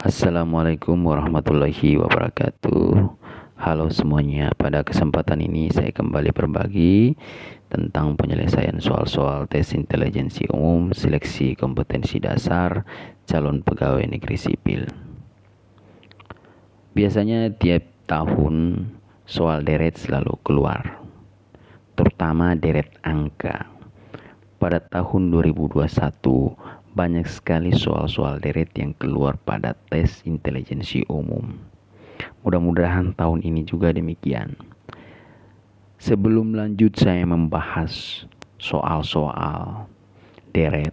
Assalamualaikum warahmatullahi wabarakatuh. Halo semuanya, pada kesempatan ini saya kembali berbagi tentang penyelesaian soal-soal tes intelijensi umum seleksi kompetensi dasar calon pegawai negeri sipil. Biasanya tiap tahun soal deret selalu keluar, terutama deret angka. Pada tahun 2021 banyak sekali soal-soal deret yang keluar pada tes intelijensi umum. Mudah-mudahan tahun ini juga demikian. Sebelum lanjut saya membahas soal-soal deret,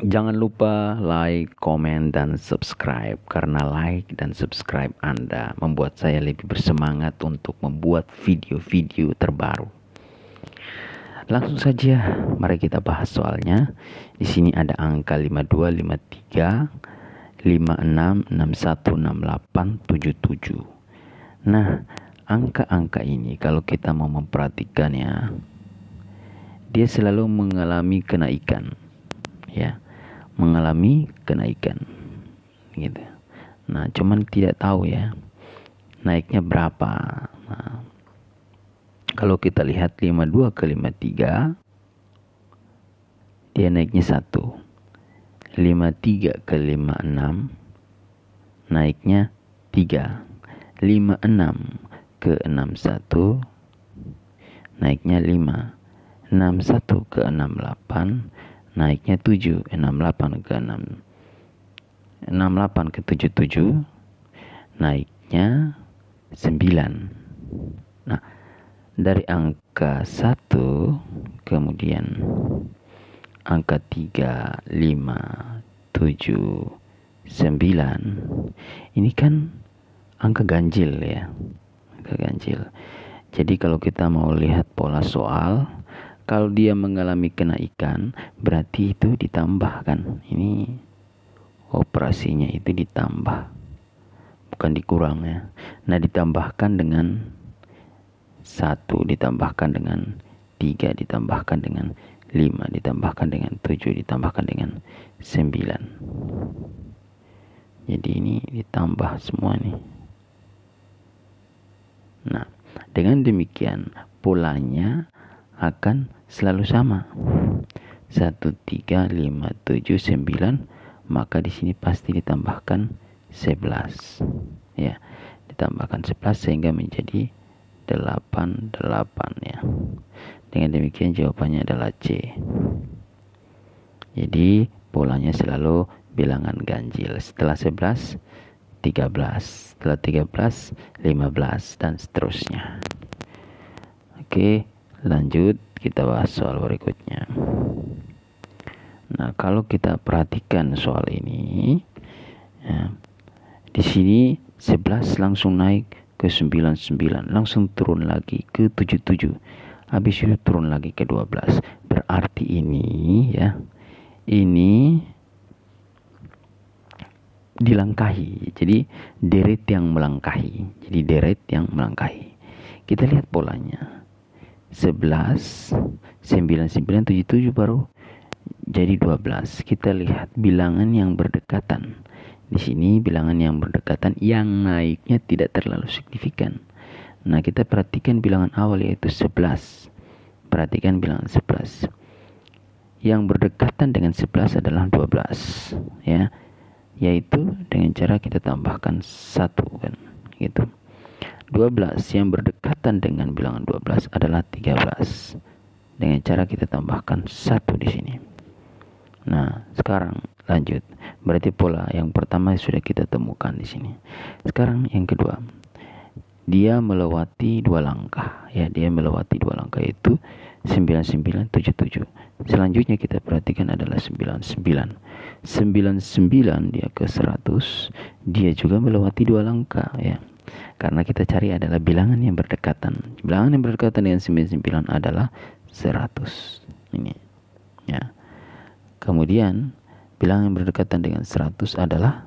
jangan lupa like, komen, dan subscribe. Karena like dan subscribe Anda membuat saya lebih bersemangat untuk membuat video-video terbaru. Langsung saja, mari kita bahas soalnya. Di sini ada angka 52, 53, 56, 61, 68, 77. Nah, angka-angka ini kalau kita mau memperhatikannya, dia selalu mengalami kenaikan, ya, mengalami kenaikan, gitu. Nah, cuman tidak tahu ya, naiknya berapa. Nah, kalau kita lihat 52 ke 53, dia naiknya 1. 53 ke 56, naiknya 3. 56 ke 61, naiknya 5. 61 ke 68, naiknya 7. 68 ke 77, naiknya 9. Nah, dari angka 1 kemudian angka 3, 5, 7, 9 ini kan angka ganjil ya, angka ganjil. Jadi kalau kita mau lihat pola soal, kalau dia mengalami kenaikan berarti itu ditambahkan. Ini operasinya itu ditambah, bukan dikurang ya. Nah, ditambahkan dengan 1, ditambahkan dengan 3, ditambahkan dengan 5, ditambahkan dengan 7, ditambahkan dengan 9. Jadi ini ditambah semua nih. Nah, dengan demikian polanya akan selalu sama. 1, 3, 5, 7, 9, maka di sini pasti ditambahkan 11. Ya, ditambahkan 11 sehingga menjadi 8 ya. Dengan demikian jawabannya adalah C. Jadi polanya selalu bilangan ganjil. Setelah 11, 13. Setelah 13, 15 dan seterusnya. Oke, lanjut kita bahas soal berikutnya. Nah, kalau kita perhatikan soal ini ya, di sini 11 langsung naik ke 99, langsung turun lagi ke 77, habis itu turun lagi ke 12. Berarti ini ya, ini dilangkahi. Jadi deret yang melangkahi. Jadi deret yang melangkahi. Kita lihat polanya. 11, 99, 77 baru jadi 12. Kita lihat bilangan yang berdekatan. Di sini bilangan yang berdekatan yang naiknya tidak terlalu signifikan. Nah, kita perhatikan bilangan awal yaitu 11. Perhatikan bilangan 11. Yang berdekatan dengan 11 adalah 12, ya. Yaitu dengan cara kita tambahkan 1 kan, gitu. 12 yang berdekatan dengan bilangan 12 adalah 13. Dengan cara kita tambahkan 1 di sini. Nah, sekarang lanjut. Berarti pola yang pertama sudah kita temukan di sini. Sekarang yang kedua. Dia melewati 2 langkah. Ya, dia melewati 2 langkah yaitu 9977. Selanjutnya kita perhatikan adalah 99. 99 dia ke 100, dia juga melewati 2 langkah ya. Karena kita cari adalah bilangan yang berdekatan. Bilangan yang berdekatan dengan 99 adalah 100. Ini ya. Kemudian bilangan yang berdekatan dengan 100 adalah,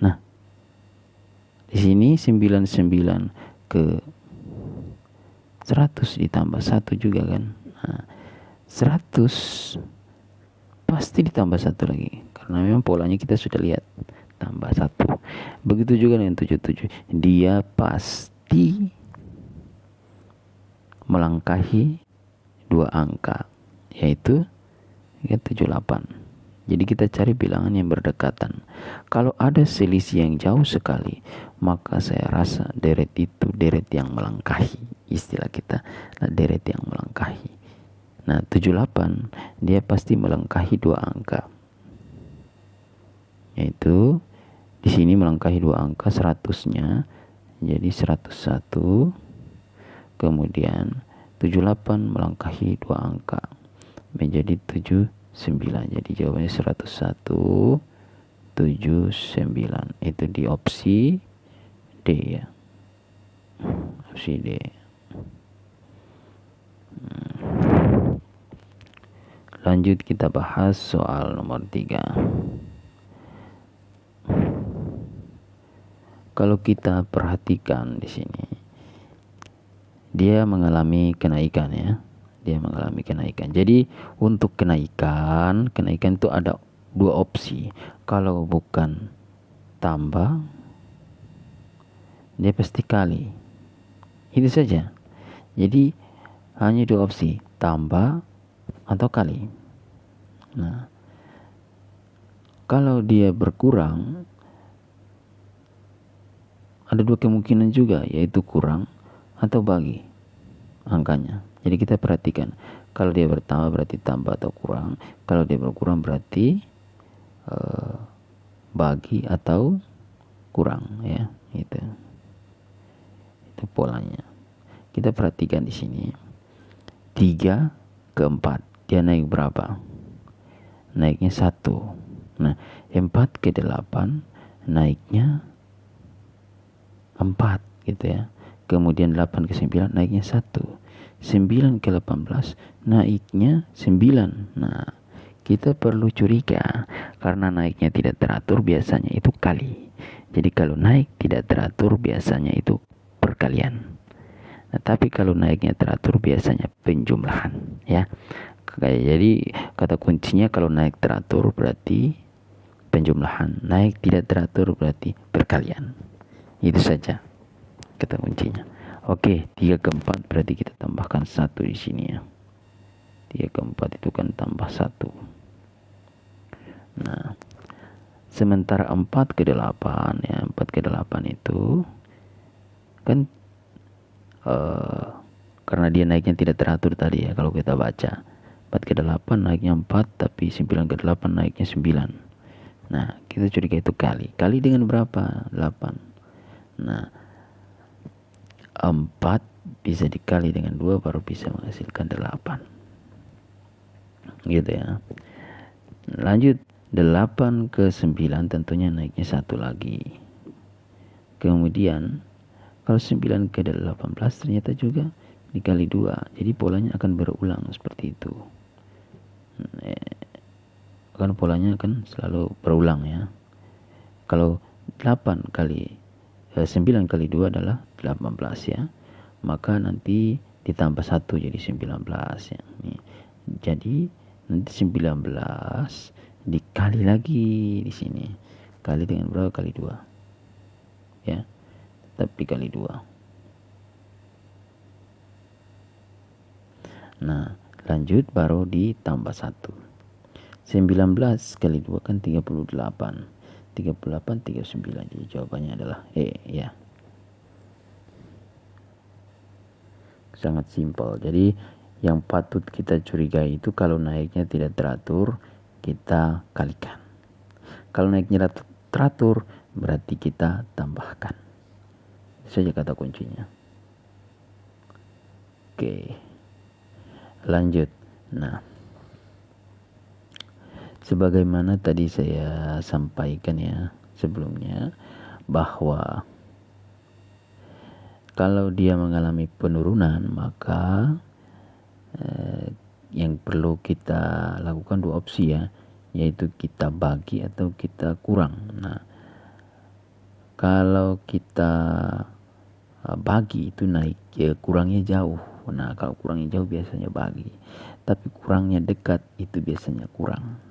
nah, di sini 99 ke 100 ditambah 1 juga kan. Nah, 100 pasti ditambah 1 lagi, karena memang polanya kita sudah lihat, tambah 1. Begitu juga dengan 77, dia pasti melangkahi 2 angka, yaitu 78. Jadi kita cari bilangan yang berdekatan. Kalau ada selisih yang jauh sekali, maka saya rasa deret itu deret yang melangkahi. Istilah kita, deret yang melangkahi. Nah, 78 dia pasti melangkahi 2 angka. Yaitu di sini melangkahi 2 angka 100-nya. Jadi 101. Kemudian 78 melangkahi 2 angka menjadi 79. Jadi jawabannya 101 79. Itu di opsi D ya. Opsi D. Lanjut kita bahas soal nomor 3. Kalau kita perhatikan di sini, dia mengalami kenaikan ya. Dia mengalami kenaikan. Jadi untuk kenaikan itu ada 2 opsi. Kalau bukan tambah, dia pasti kali. Itu saja. Jadi hanya 2 opsi, tambah atau kali. Nah, kalau dia berkurang, ada 2 kemungkinan juga, yaitu kurang atau bagi angkanya. Jadi kita perhatikan, kalau dia bertambah berarti tambah atau kurang, kalau dia berkurang berarti bagi atau kurang ya. Itu polanya. Kita perhatikan di sini, 3 ke 4 dia naik berapa? Naiknya 1. Nah, 4 ke 8 naiknya 4 gitu ya. Kemudian 8 ke 9 naiknya 1. 9 ke 18 naiknya 9. Nah, kita perlu curiga, karena naiknya tidak teratur biasanya itu kali. Jadi kalau naik tidak teratur biasanya itu perkalian. Nah, tapi kalau naiknya teratur biasanya penjumlahan ya. Jadi kata kuncinya kalau naik teratur berarti penjumlahan, naik tidak teratur berarti perkalian. Itu saja kata kuncinya. Oke, 3 ke 4 berarti kita tambahkan 1 di sini ya. 3 ke 4 itu kan tambah 1. Nah, sementara 4 ke 8 ya, 4 ke 8 itu kan karena dia naiknya tidak teratur tadi ya, kalau kita baca 4 ke 8 naiknya 4, tapi 9 ke 8 naiknya 9. Nah, kita curiga itu kali. Kali dengan berapa? 8. Nah, 4 bisa dikali dengan 2 baru bisa menghasilkan 8. Gitu ya. Lanjut, 8 ke 9 tentunya naiknya 1 lagi. Kemudian kalau 9 ke 18 ternyata juga dikali 2. Jadi polanya akan berulang seperti itu. Kan polanya akan selalu berulang ya. Kalau 9 kali 2 adalah 18 ya. Maka nanti ditambah 1 jadi 19 ya. Jadi nanti 19 dikali lagi di sini. Kali dengan berapa? Kali 2. Ya. Tetap dikali 2. Nah, lanjut baru ditambah 1. 19 kali 2 kan 38. 38 39. Jadi jawabannya adalah E ya. Sangat simpel. Jadi yang patut kita curigai itu kalau naiknya tidak teratur, kita kalikan. Kalau naiknya teratur, berarti kita tambahkan. Itu saja kata kuncinya. Oke. Lanjut. Nah, sebagaimana tadi saya sampaikan ya sebelumnya, bahwa kalau dia mengalami penurunan, maka yang perlu kita lakukan 2 opsi ya, yaitu kita bagi atau kita kurang. Nah, kalau kita bagi itu naik ya, kurangnya jauh. Nah, kalau kurangnya jauh biasanya bagi, tapi kurangnya dekat itu biasanya kurang.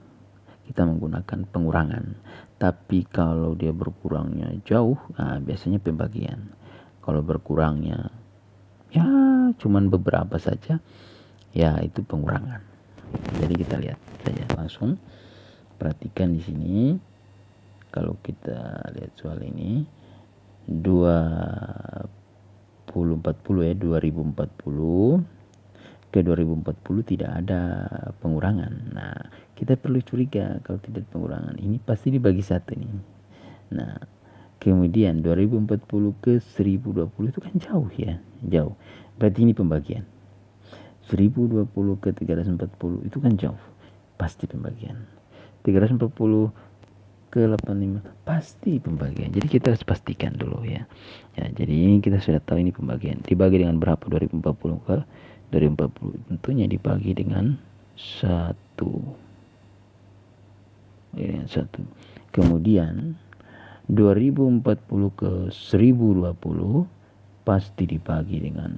kita menggunakan pengurangan. Tapi kalau dia berkurangnya jauh, biasanya pembagian. Kalau berkurangnya ya cuman beberapa saja, ya itu pengurangan. Jadi kita lihat saja langsung. Perhatikan di sini. Kalau kita lihat soal ini 2040 ya, 2040 ke 2040 tidak ada pengurangan. Nah, kita perlu curiga kalau tidak pengurangan. Ini pasti dibagi satu nih. Nah, kemudian 2040 ke 1020 itu kan jauh ya, jauh. Berarti ini pembagian. 1020 ke 340 itu kan jauh, pasti pembagian. 340 ke 85 pasti pembagian. Jadi kita harus pastikan dulu ya. Ya, jadi ini kita sudah tahu ini pembagian. Dibagi dengan berapa? 2040 ke 2040 tentunya dibagi dengan 1. Ya, 1. Kemudian 2040 ke 1020 pasti dibagi dengan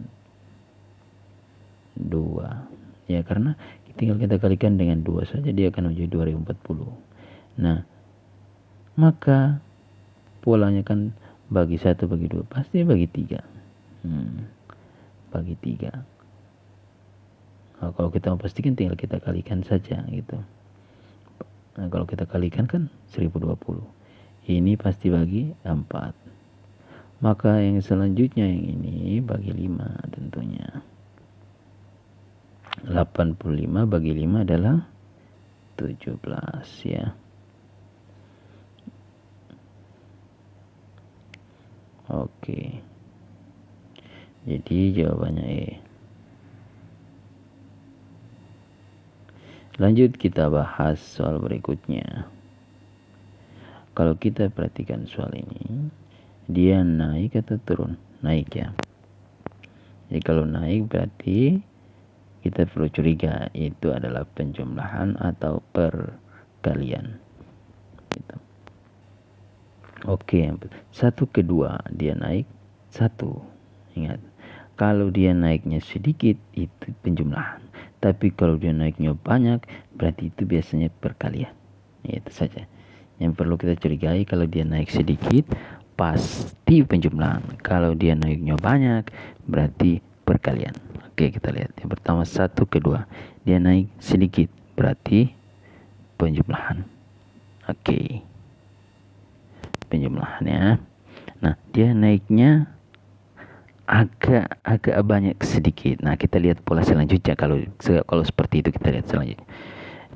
2. Ya, karena tinggal kita kalikan dengan 2 saja, dia akan menjadi 2040. Nah, maka polanya kan bagi 1 bagi 2, pasti bagi 3. Bagi 3. Nah, kalau kita mau pastikan tinggal kita kalikan saja gitu. Nah, kalau kita kalikan kan 1020. Ini pasti bagi 4. Maka yang selanjutnya yang ini bagi 5 tentunya. 85 bagi 5 adalah 17 ya. Oke. Jadi jawabannya E. Lanjut kita bahas soal berikutnya. Kalau kita perhatikan soal ini, dia naik atau turun? Naik ya. Jadi kalau naik berarti kita perlu curiga itu adalah penjumlahan atau perkalian. Gitu. Oke, 1 ke 2 dia naik 1. Ingat, kalau dia naiknya sedikit itu penjumlahan. Tapi kalau dia naiknya banyak berarti itu biasanya perkalian. Itu saja yang perlu kita curigai. Kalau dia naik sedikit pasti penjumlahan. Kalau dia naiknya banyak berarti perkalian. Oke, kita lihat. Yang pertama 1 ke 2 dia naik sedikit berarti penjumlahan. Oke. Penjumlahannya. Nah, dia naiknya agak banyak sedikit. Nah, kita lihat pola selanjutnya. Kalau seperti itu kita lihat selanjutnya.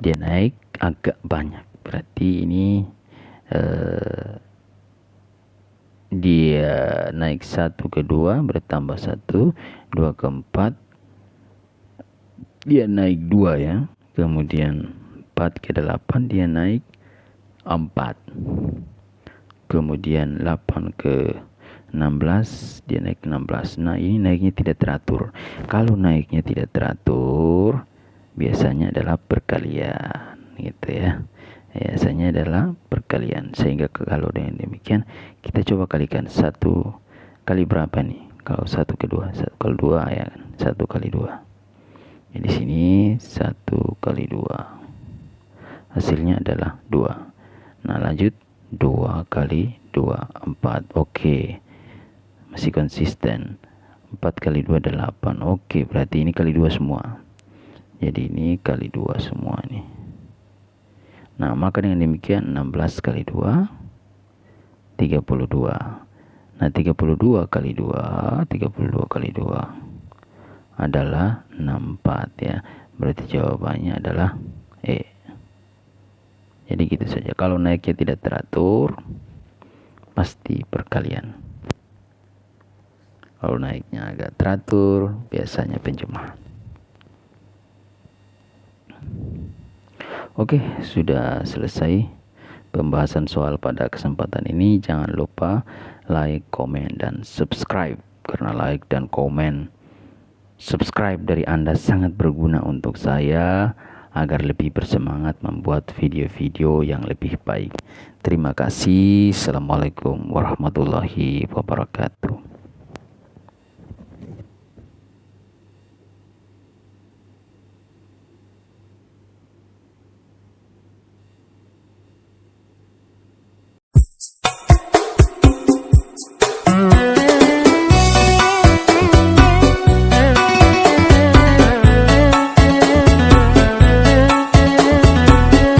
Dia naik agak banyak. Berarti ini dia naik 1 ke 2 bertambah 1, 2 ke 4 dia naik 2 ya. Kemudian 4 ke 8 dia naik 4. Kemudian 8 ke 16 dia naik 16. Nah, ini naiknya tidak teratur. Kalau naiknya tidak teratur biasanya adalah perkalian gitu ya. Biasanya adalah perkalian. Sehingga kalau dengan demikian kita coba kalikan 1 kali berapa nih? Kalau 1 ke 2, 1 kali 2 ya kan. 1 kali 2. Jadi sini 1 kali 2. Hasilnya adalah 2. Nah, lanjut 2 kali 2 4. Oke. Masih konsisten. 4 kali 2 adalah 8. Oke, berarti ini kali 2 semua. Jadi ini kali 2 semua nih. Nah, maka dengan demikian 16 kali 2 32. Nah, 32 kali 2 kali 2 adalah 64 ya. Berarti jawabannya adalah E. Jadi gitu saja. Kalau naiknya tidak teratur pasti perkalian. Kalau naiknya agak teratur biasanya penjumlahan. Oke, sudah selesai pembahasan soal pada kesempatan ini. Jangan lupa like, komen, dan subscribe. Karena like dan komen subscribe dari Anda sangat berguna untuk saya agar lebih bersemangat membuat video-video yang lebih baik. Terima kasih. Assalamualaikum warahmatullahi wabarakatuh.